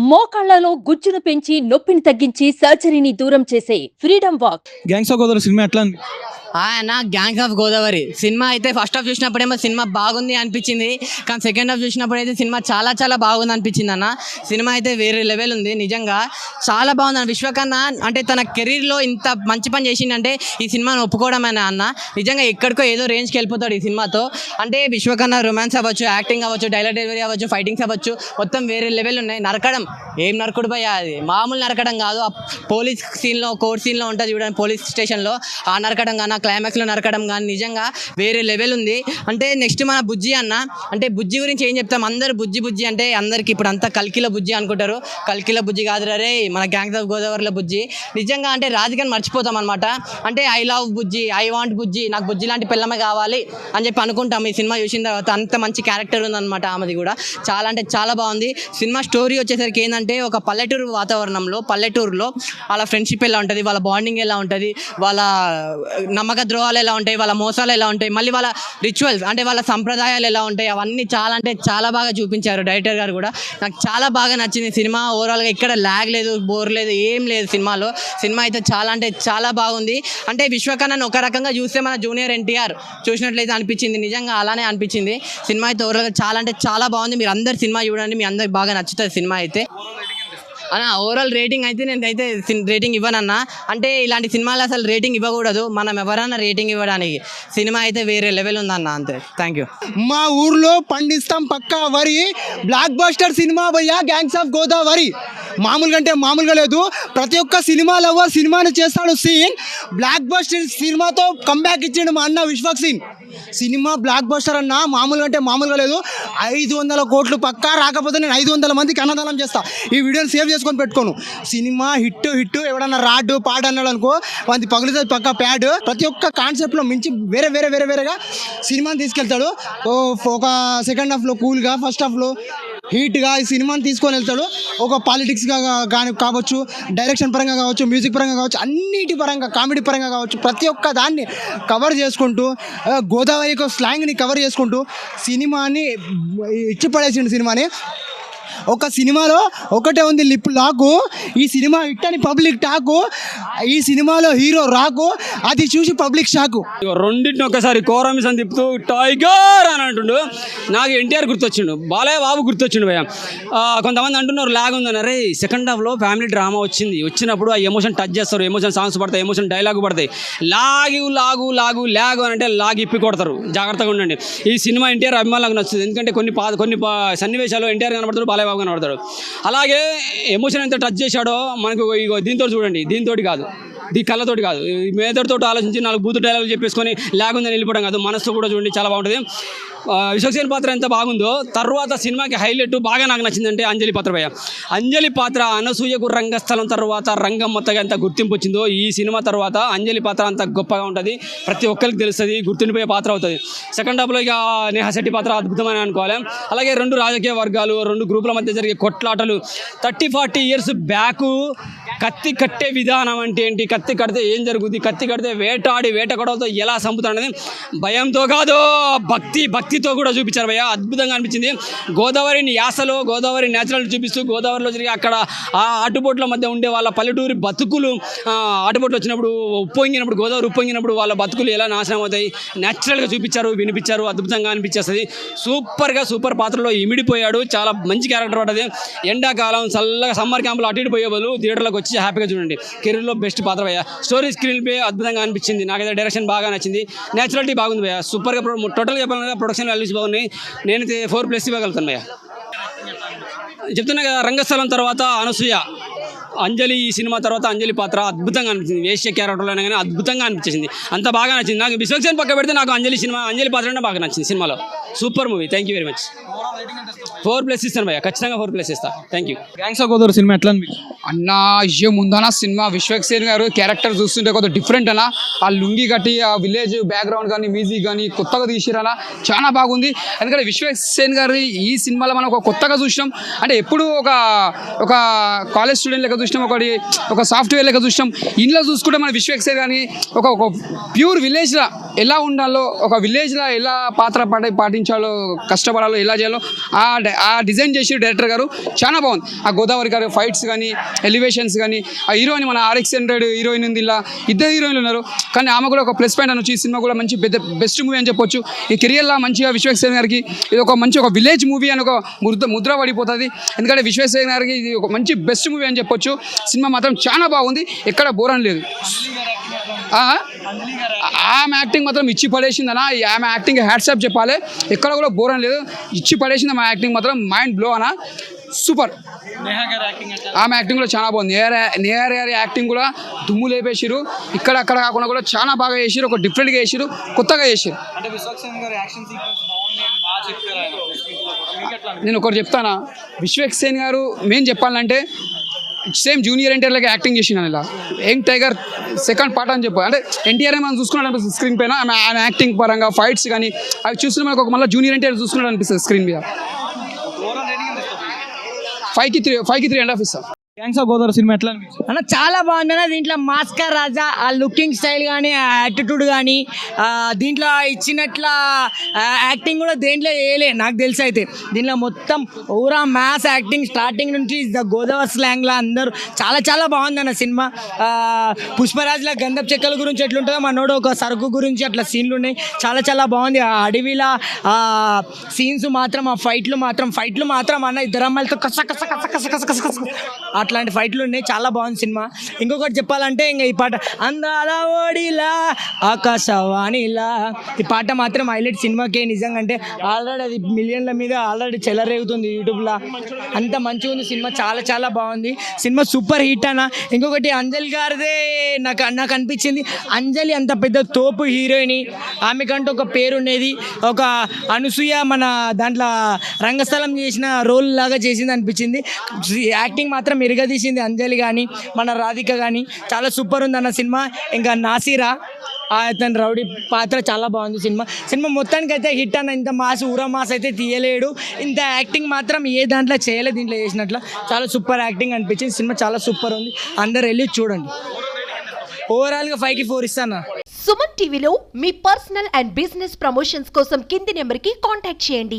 మోకాళ్లలో గుజ్జును పెంచి నొప్పిని తగ్గించి సర్జరీని దూరం చేసే freedom walk. Gangs of Godavari cinema ఎట్లా ఉంది? ఆయన గ్యాంగ్స్ ఆఫ్ గోదావరి సినిమా అయితే ఫస్ట్ హాఫ్ చూసినప్పుడేమో సినిమా బాగుంది అనిపించింది, కానీ సెకండ్ హాఫ్ చూసినప్పుడు అయితే సినిమా చాలా చాలా బాగుంది అనిపించింది అన్న. సినిమా అయితే వేరే లెవెల్ ఉంది, నిజంగా చాలా బాగుంది అన్న. విశ్వకన్న అంటే తన కెరీర్లో ఇంత మంచి పని చేసిందంటే ఈ సినిమాను ఒప్పుకోవడమేనా అన్న. నిజంగా ఎక్కడికో ఏదో రేంజ్కి వెళ్ళిపోతాడు ఈ సినిమాతో. అంటే విశ్వకన్న రొమాన్స్ అవ్వచ్చు, యాక్టింగ్ అవ్వచ్చు, డైలాగ్ డెలివరీ అవ్వచ్చు, ఫైటింగ్స్ అవ్వచ్చు, మొత్తం వేరే లెవెల్ ఉన్నాయి. నరకడం ఏం నరకుడు భయ, అది మామూలు నరకడం కాదు. ఆ పోలీస్ సీన్లో, కోర్ట్ సీన్లో ఉంటుంది చూడండి, పోలీస్ స్టేషన్లో ఆ నరకడం కానీ, క్లైమాక్స్లో నరకడం కానీ నిజంగా వేరే లెవెల్ ఉంది. అంటే నెక్స్ట్ మన బుజ్జి అన్న, అంటే బుజ్జి గురించి ఏం చెప్తాం, అందరు బుజ్జి బుజ్జి అంటే అందరికి ఇప్పుడు అంతా కల్కిలో బుజ్జి అనుకుంటారు. కల్కిలో బుజ్జి కాదు రే, మన గ్యాంగ్స్ ఆఫ్ గోదావరిలో బుజ్జి. నిజంగా అంటే రాజకీయాన్ని మర్చిపోతాం అనమాట. అంటే I love Bujji, I want Bujji, నాకు బుజ్జి లాంటి పిల్లమే కావాలి అని చెప్పి అనుకుంటాం ఈ సినిమా చూసిన తర్వాత. అంత మంచి క్యారెక్టర్ ఉందన్నమాట ఆమెది కూడా. చాలా అంటే చాలా బాగుంది సినిమా. స్టోరీ వచ్చేసరికి ఏంటంటే ఒక పల్లెటూరు వాతావరణంలో, పల్లెటూరులో వాళ్ళ ఫ్రెండ్షిప్ ఎలా ఉంటుంది, వాళ్ళ బాండింగ్ ఎలా ఉంటుంది, వాళ్ళ నమ్మక ద్రోహాలు ఎలా ఉంటాయి, వాళ్ళ మోసాలు ఎలా ఉంటాయి, మళ్ళీ వాళ్ళ రిచువల్స్ అంటే వాళ్ళ సంప్రదాయాలు ఎలా ఉంటాయి, అవన్నీ చాలా అంటే చాలా బాగా చూపించారు డైరెక్టర్ గారు కూడా. నాకు చాలా బాగా నచ్చింది సినిమా. ఓవరాల్గా ఇక్కడ ల్యాగ్ లేదు, బోర్ లేదు, ఏం లేదు సినిమాలో. సినిమా అయితే చాలా అంటే చాలా బాగుంది. అంటే విశ్వకన్నను ఒక రకంగా చూస్తే మన జూనియర్ ఎన్టీఆర్ చూసినట్లయితే అనిపించింది, నిజంగా అలానే అనిపించింది. సినిమా అయితే ఓవరాల్గా చాలా అంటే చాలా బాగుంది. మీరు అందరు సినిమా చూడండి, మీ అందరికి బాగా నచ్చుతుంది సినిమా అయితే. అన్న ఓవరాల్ రేటింగ్ అయితే నేనైతే రేటింగ్ ఇవ్వనన్నా. అంటే ఇలాంటి సినిమాలు అసలు రేటింగ్ ఇవ్వకూడదు, మనం ఎవరన్నా రేటింగ్ ఇవ్వడానికి. సినిమా అయితే వేరే లెవెల్ ఉందన్న, అంతే. Thank you. మా ఊర్లో పండిస్తాం పక్కా వరి, బ్లాక్ బస్టర్ సినిమా భయ్యా గ్యాంగ్స్ ఆఫ్ గోదావరి. మామూలుగా అంటే మామూలుగా లేదు, ప్రతి ఒక్క సినిమా లవర్ సినిమాని చేస్తాడు సీన్. బ్లాక్ బస్టర్ సినిమాతో కంబ్యాక్ ఇచ్చిండు మా అన్న Vishwak scene. Cinema blockbuster అన్న, మామూలుగా అంటే మామూలుగా లేదు. 500 కోట్లు పక్కా, రాకపోతే నేను 500 మందికి అన్నదానం చేస్తా. ఈ వీడియోని సేవ్ చేసుకొని పెట్టుకోను. సినిమా హిట్ ఎవడన్నా రాడ్ పాడు అన్నాడు అనుకో, వాది పగులుతుంది పక్కా ప్యాడ్. ప్రతి ఒక్క కాన్సెప్ట్లో మించి వేరేగా సినిమాని తీసుకెళ్తాడు. ఒక సెకండ్ హాఫ్లో కూల్గా, ఫస్ట్ హాఫ్లో హీట్గా ఈ సినిమాని తీసుకొని వెళ్తాడు. ఒక పాలిటిక్స్గా కానీ కావచ్చు, డైరెక్షన్ పరంగా కావచ్చు, మ్యూజిక్ పరంగా కావచ్చు, అన్నిటి పరంగా, కామెడీ పరంగా కావచ్చు, ప్రతి ఒక్క దాన్ని కవర్ చేసుకుంటూ, గోదావరి స్లాంగ్ని కవర్ చేసుకుంటూ సినిమాని ఇచ్చి పడేసిండు. సినిమాని ఒక సినిమాలో ఒకటే ఉంది లిప్ లాకు, ఈ సినిమా హిట్ అని పబ్లిక్ టాకు, ఈ సినిమాలో హీరో రాకు, అది చూసి పబ్లిక్ షాకు. రెండింటిని ఒకసారి కోరమిస్ అని తిప్పుతూ టైగర్ అని అంటుండు. నాకు ఎన్టీఆర్ గుర్తొచ్చిండు, బాలయ్య బాబు గుర్తొచ్చిండు భయ్య. కొంతమంది అంటున్నారు లాగ్ ఉందని. అరే సెకండ్ హాఫ్లో ఫ్యామిలీ డ్రామా వచ్చినప్పుడు ఆ ఎమోషన్ టచ్ చేస్తారు, ఎమోషన్ సాంగ్స్ పడతాయి, ఎమోషన్ డైలాగు పడతాయి. లాగు అని అంటే లాగ్ ఇప్పి కొడతారు, జాగ్రత్తగా ఉండండి. ఈ సినిమా ఎన్టీఆర్ అభిమానులకు నచ్చుతుంది, ఎందుకంటే కొన్ని సన్నివేశాలు ఎన్టీఆర్ కనబడతారు, బాలయ్య బాబు కనబడతాడు. అలాగే ఎమోషన్ ఎంత టచ్ చేశాడో మనకు దీంతో చూడండి, దీంతోటి కాదు, కళ్ళతోటి కాదు, మేదడితో ఆలోచించి 4 బూతు డైలాగులు చెప్పేసుకొని లేకుందని వెళ్ళిపోవడం కాదు, మనసుతో కూడా చూడండి, చాలా బాగుంటుంది. విశ్వక్సేన్ పాత్ర ఎంత బాగుందో. తర్వాత సినిమాకి హైలైట్ బాగా నాకు నచ్చిందంటే అంజలి పాత్ర భయ్య. అంజలి పాత్ర అనసూయకు రంగస్థలం తర్వాత రంగమ్మత్తగా ఎంత గుర్తింపు వచ్చిందో, ఈ సినిమా తర్వాత అంజలి పాత్ర అంత గొప్పగా ఉంటుంది, ప్రతి ఒక్కరికి తెలుస్తుంది, గుర్తుండిపోయే పాత్ర అవుతుంది. సెకండ్ హాఫ్లో ఇక నేహా శెట్టి పాత్ర అద్భుతమని అనుకోవాలి. అలాగే 2 రాజకీయ వర్గాలు, 2 గ్రూపుల మధ్య జరిగే కొట్లాటలు, 30-40 ఇయర్స్ బ్యాకు కత్తి కట్టే విధానం అంటే ఏంటి, కత్తి కడితే ఏం జరుగుతుంది, కత్తి కడితే వేట కొడవలతో ఎలా చంపుతాడనేది భయంతో కాదు, భక్తితో కూడా చూపించారు భయ్య. అద్భుతంగా అనిపించింది. గోదావరిని యాసలో, గోదావరి న్యాచురల్ చూపిస్తూ, గోదావరిలో జరిగే అక్కడ ఆ ఆటుపోట్ల మధ్య ఉండే వాళ్ళ పల్లెటూరి బతుకులు, ఆటుపోట్లు వచ్చినప్పుడు గోదావరి ఉప్పొంగినప్పుడు వాళ్ళ బతుకులు ఎలా నాశనం అవుతాయి న్యాచురల్గా చూపించారు, వినిపించారు. అద్భుతంగా అనిపించేస్తుంది. సూపర్ పాత్రలో ఇమిడిపోయాడు. చాలా మంచి క్యారెక్టర్ పడ్డది. ఎండాకాలం చల్లగా సమ్మర్ క్యాంపులో అటు ఇటు పోయే బదులు థియేటర్లోకి వచ్చి హ్యాపీగా చూడండి. కెరీర్లో బెస్ట్ పాత్ర భయ్య. స్టోరీ స్క్రీన్ ప్లే అద్భుతంగా అనిపించింది. నాకైతే డైరెక్షన్ బాగా నచ్చింది, న్యాచురాలిటీ బాగుంది భయ్య. సూపర్గా టోటల్గా చెప్పాలి, ప్రొడక్షన్ వాల్యూస్ బాగున్నాయి. నేనైతే 4+ ఇవ్వగలుగుతాను భయ్య. చెప్తున్నా కదా, రంగస్థలం తర్వాత అనసూయ, అంజలి, ఈ సినిమా తర్వాత అంజలి పాత్ర అద్భుతంగా అనిపించింది. వేశ్య క్యారెక్టర్లో అయినా కానీ అద్భుతంగా అనిపించింది, అంత బాగా నచ్చింది. నాకు విశ్వక్సేన్ పక్క పెడితే నాకు అంజలి పాత్ర బాగా నచ్చింది సినిమాలో. Super movie. Thank you very much. 4+ ఇస్తాను భయ్య, ఖచ్చితంగా 4+ ఇస్తాను. Thank you. Gangs of Godavari cinema ఎట్లా ఉంది? అన్న ఏముందన్న సినిమా, విశ్వక్సేన్ గారు క్యారెక్టర్ చూస్తుంటే కొద్దిగా డిఫరెంట్ అన్న. ఆ లుంగి కట్టి, ఆ విలేజ్ బ్యాక్గ్రౌండ్ కానీ, మ్యూజిక్ కానీ కొత్తగా తీసిరన్న, చాలా బాగుంది. ఎందుకంటే విశ్వక్సేన్ గారి ఈ సినిమాలో మనం ఒక కొత్తగా చూసినాం. అంటే ఎప్పుడు ఒక కాలేజ్ స్టూడెంట్ లెక్క చూసినాం, ఒక సాఫ్ట్వేర్ లెక్క చూసినాం. ఇంట్లో చూసుకుంటే మన విశ్వక్సేన్ కానీ ఒక ప్యూర్ విలేజ్లో ఎలా ఉండాలో, ఒక విలేజ్లో ఎలా పాత్ర పాటించాలి, నటించాలో కష్టపడాలో ఎలా చేయాలో ఆ డిజైన్ చేసి డైరెక్టర్ గారు చాలా బాగుంది. ఆ గోదావరి గారు ఫైట్స్ కానీ ఎలివేషన్స్ కానీ ఆ హీరోయిన్ మన RX-100 హీరోయిన్ ఉంది, ఇలా ఇద్దరు హీరోయిన్లు ఉన్నారు. కానీ ఆమె కూడా ఒక ప్లస్ పాయింట్ అనొచ్చు. ఈ సినిమా కూడా మంచి బెస్ట్ మూవీ అని చెప్పొచ్చు. ఈ కెరియర్లో మంచిగా విశ్వక్సేన్ గారికి ఇది ఒక మంచి ఒక విలేజ్ మూవీ అని ఒక ముద్ర పడిపోతుంది. ఎందుకంటే విశ్వక్సేన్ గారికి ఇది ఒక మంచి బెస్ట్ మూవీ అని చెప్పొచ్చు. సినిమా మాత్రం చాలా బాగుంది, ఎక్కడ బోర్ అని లేదు. ఆమె యాక్టింగ్ మాత్రం ఇచ్చి పడేసింది అన్న. ఆమె యాక్టింగ్ హ్యాట్సాప్ చెప్పాలి, ఎక్కడ కూడా బోర్ అని లేదు, ఇచ్చి పడేసింది. ఆమె యాక్టింగ్ మాత్రం మైండ్ బ్లో అన్న, సూపర్. ఆమె యాక్టింగ్ కూడా చాలా బాగుంది. నేహర్ గారి యాక్టింగ్ కూడా దుమ్ము లేపేసిరు. ఇక్కడ అక్కడ కాకుండా కూడా చాలా బాగా చేసిరు, ఒక డిఫరెంట్గా చేసిరు, కొత్తగా చేసిరు. నేను ఒకటి చెప్తానా, విశ్వక్సేన్ గారు మెయిన్ చెప్పాలంటే సేమ్ జూనియర్ ఎన్టీఆర్లకి యాక్టింగ్ చేసిన ఇలా యంగ్ టైగర్ సెకండ్ పార్ట్ అని చెప్పాలి. అంటే ఎన్టీఆర్ మనం చూసుకున్నట్టు అనిపిస్తుంది స్క్రీన్ పైన. ఆమె యాక్టింగ్ పరంగా ఫైట్స్ కానీ అవి చూస్తున్న మనకు ఒక మళ్ళీ జూనియర్ ఎన్టీఆర్ చూసుకున్నట్టు అనిపిస్తుంది స్క్రీన్ మీద. 5కి 3.5 ఇస్తాం. గ్యాంగ్స్ ఆఫ్ గోదావరి సినిమా ఎట్లా అనిపించింది అన్న? చాలా బాగుందన్న. దీంట్లో మాస్కర్ రాజా ఆ లుకింగ్ స్టైల్ కానీ ఆ యాటిట్యూడ్ కానీ దీంట్లో ఇచ్చినట్ల యాక్టింగ్ కూడా దేంట్లో వేయలే నాకు తెలిసి. అయితే దీంట్లో మొత్తం ఊరా మ్యాథ్స్ యాక్టింగ్ స్టార్టింగ్ నుంచి ద గోదావరి స్లాంగ్లో అందరూ చాలా చాలా బాగుందన్న సినిమా. పుష్పరాజ్ల గంధపు చెక్కల గురించి ఎట్లుంటుందో మనోడు ఒక సరుకు గురించి అట్లా సీన్లు ఉన్నాయి, చాలా చాలా బాగుంది. ఆ అడవిలో సీన్స్ మాత్రం ఆ ఫైట్లు మాత్రం అన్న ఇద్దరు అమ్మాయిలతో కస కస కస కస కస కస కస అట్లాంటి ఫైట్లు ఉన్నాయి, చాలా బాగుంది సినిమా. ఇంకొకటి చెప్పాలంటే ఇంకా ఈ పాట అందాల ఓడిలా ఆకాశవాణిలా, ఈ పాట మాత్రం హైలైట్ సినిమాకే నిజంగా. అంటే ఆల్రెడీ అది మిలియన్ల మీద ఆల్రెడీ చెలరేగుతుంది యూట్యూబ్లో, అంత మంచిగా ఉంది సినిమా, చాలా చాలా బాగుంది సినిమా, సూపర్ హిట్ అన్న. ఇంకొకటి అంజలి గారిదే నాకు అనిపించింది. అంజలి అంత పెద్ద తోపు హీరోయిన్, ఆమెకంటూ ఒక పేరు ఉండేది, ఒక అనసూయ మన దాంట్లో రంగస్థలం చేసిన రోల్ లాగా చేసింది అనిపించింది. యాక్టింగ్ మాత్రం ఎరగదీసింది అంజలి కానీ మన రాధిక కానీ, చాలా సూపర్ ఉంది అన్న సినిమా. ఇంకా నాసిరా అతని రౌడీ పాత్ర చాలా బాగుంది సినిమా మొత్తానికి అయితే హిట్ అన్న. ఇంత ఊరా మాస్ అయితే తీయలేడు, ఇంత యాక్టింగ్ మాత్రం ఏ దాంట్లో చేయలేదు, దీంట్లో చేసినట్లు చాలా సూపర్ యాక్టింగ్ అనిపించింది. సినిమా చాలా సూపర్ ఉంది, అందరు వెళ్ళి చూడండి. ఓవరాల్గా 5కి 4 ఇస్తాను. సుమన్ టీవీలో మీ పర్సనల్ అండ్ బిజినెస్ ప్రమోషన్స్ కోసం కింది నెంబర్కి కాంటాక్ట్ చేయండి.